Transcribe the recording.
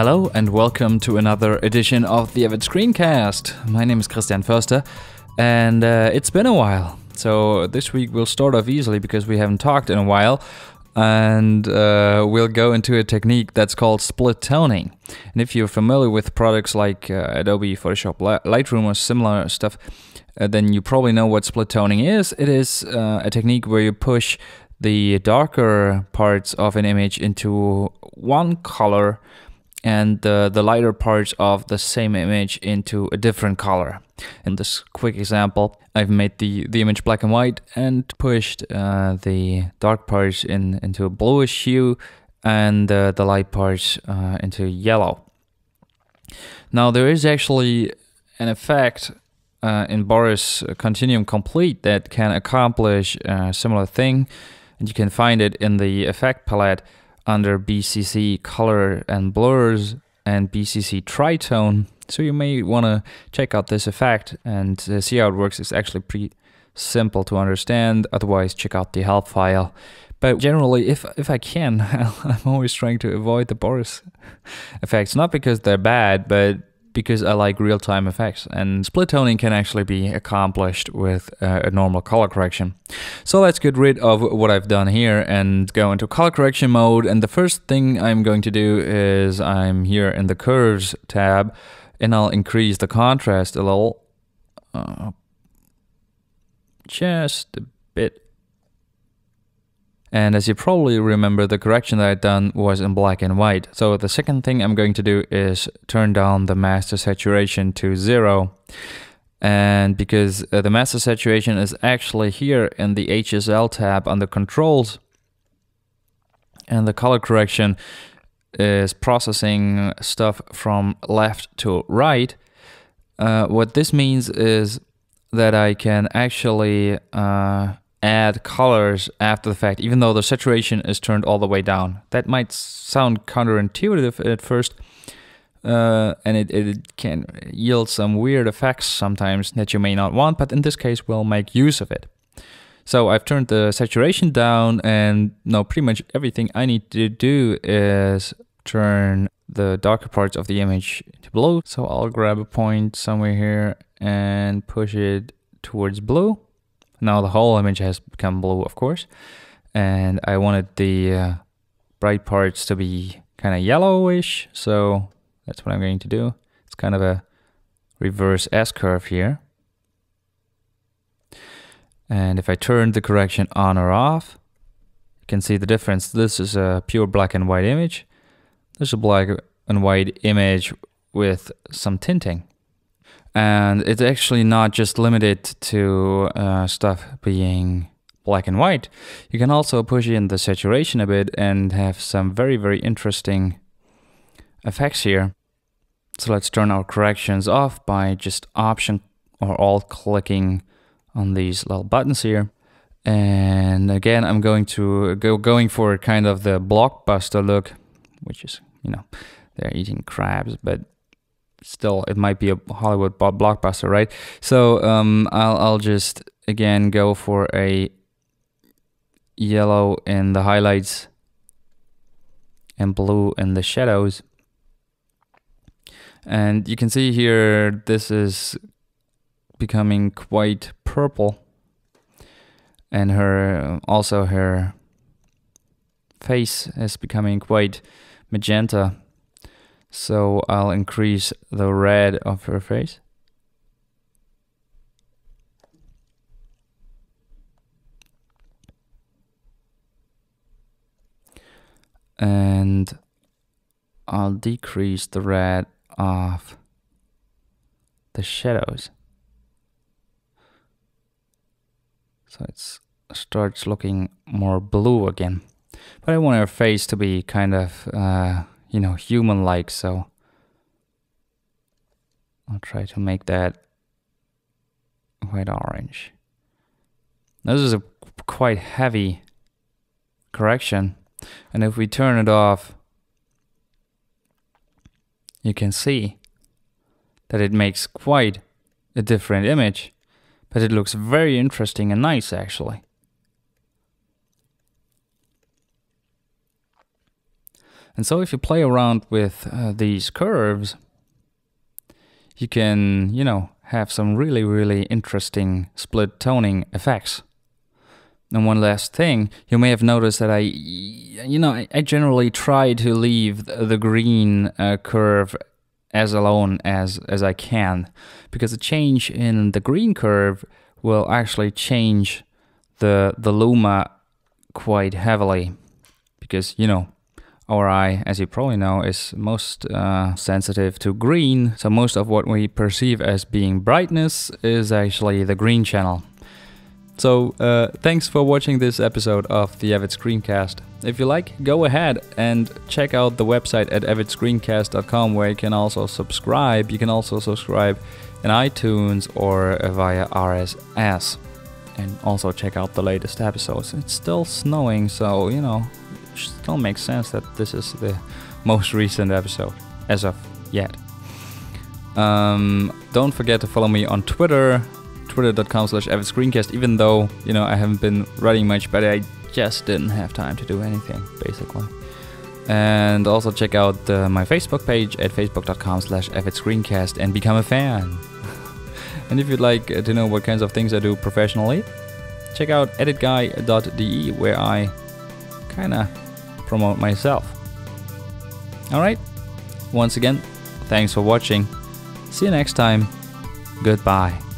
Hello and welcome to another edition of the Avid Screencast. My name is Christian Förster and it's been a while. So this week we'll start off easily because we haven't talked in a while, and we'll go into a technique that's called split toning. And if you're familiar with products like Adobe, Photoshop, Lightroom or similar stuff, then you probably know what split toning is. It is a technique where you push the darker parts of an image into one color and the lighter parts of the same image into a different color. In this quick example, I've made the image black and white and pushed the dark parts into a bluish hue and the light parts into yellow. Now there is actually an effect in Boris Continuum Complete that can accomplish a similar thing, and you can find it in the effect palette under BCC Color and Blurs and BCC Tritone. So you may want to check out this effect and see how it works. It's actually pretty simple to understand. Otherwise, check out the help file. But generally, if I can, I'm always trying to avoid the Boris effects. Not because they're bad, but because I like real-time effects. And split toning can actually be accomplished with a normal color correction. So let's get rid of what I've done here and go into color correction mode. And the first thing I'm going to do is I'm here in the Curves tab, and I'll increase the contrast a little. Just a bit. And as you probably remember, the correction that I'd done was in black and white. So the second thing I'm going to do is turn down the master saturation to 0. And because the master saturation is actually here in the HSL tab under controls, and the color correction is processing stuff from left to right, what this means is that I can actually add colors after the fact, even though the saturation is turned all the way down. That might sound counterintuitive at first, and it can yield some weird effects sometimes that you may not want, but in this case we'll make use of it. So I've turned the saturation down, and now pretty much everything I need to do is turn the darker parts of the image to blue. So I'll grab a point somewhere here and push it towards blue. Now the whole image has become blue, of course, and I wanted the bright parts to be kind of yellowish, so that's what I'm going to do. It's kind of a reverse S-curve here. And if I turn the correction on or off, you can see the difference. This is a pure black and white image. This is a black and white image with some tinting. And it's actually not just limited to stuff being black and white. You can also push in the saturation a bit and have some very, very interesting effects here. So let's turn our corrections off by just Option or Alt clicking on these little buttons here. And again, I'm going to going for kind of the blockbuster look, which is, you know, they're eating crabs, but still, it might be a Hollywood blockbuster, right? So I'll just again go for a yellow in the highlights and blue in the shadows. And you can see here this is becoming quite purple, and also her face is becoming quite magenta. So I'll increase the red of her face. And I'll decrease the red of the shadows. So it starts looking more blue again. But I want her face to be kind of you know, human-like, so I'll try to make that white orange. This is a quite heavy correction, and if we turn it off, you can see that it makes quite a different image, but it looks very interesting and nice actually. And so if you play around with these curves, you can, have some really, really interesting split toning effects. And one last thing, you may have noticed that I generally try to leave the green curve as alone as I can, because a change in the green curve will actually change the luma quite heavily, because our eye, as you probably know, is most sensitive to green. So most of what we perceive as being brightness is actually the green channel. So thanks for watching this episode of the Avid Screencast. If you like, go ahead and check out the website at avidscreencast.com, where you can also subscribe. You can also subscribe in iTunes or via RSS. And also check out the latest episodes. It's still snowing, so it still makes sense that this is the most recent episode as of yet. Don't forget to follow me on Twitter, twitter.com/avidscreencast, even though, I haven't been writing much, but I just didn't have time to do anything, basically. And also check out my Facebook page at facebook.com/avidscreencast and become a fan. And if you'd like to know what kinds of things I do professionally, check out editguy.de, where I kinda promote myself. Alright, once again, thanks for watching. See you next time. Goodbye.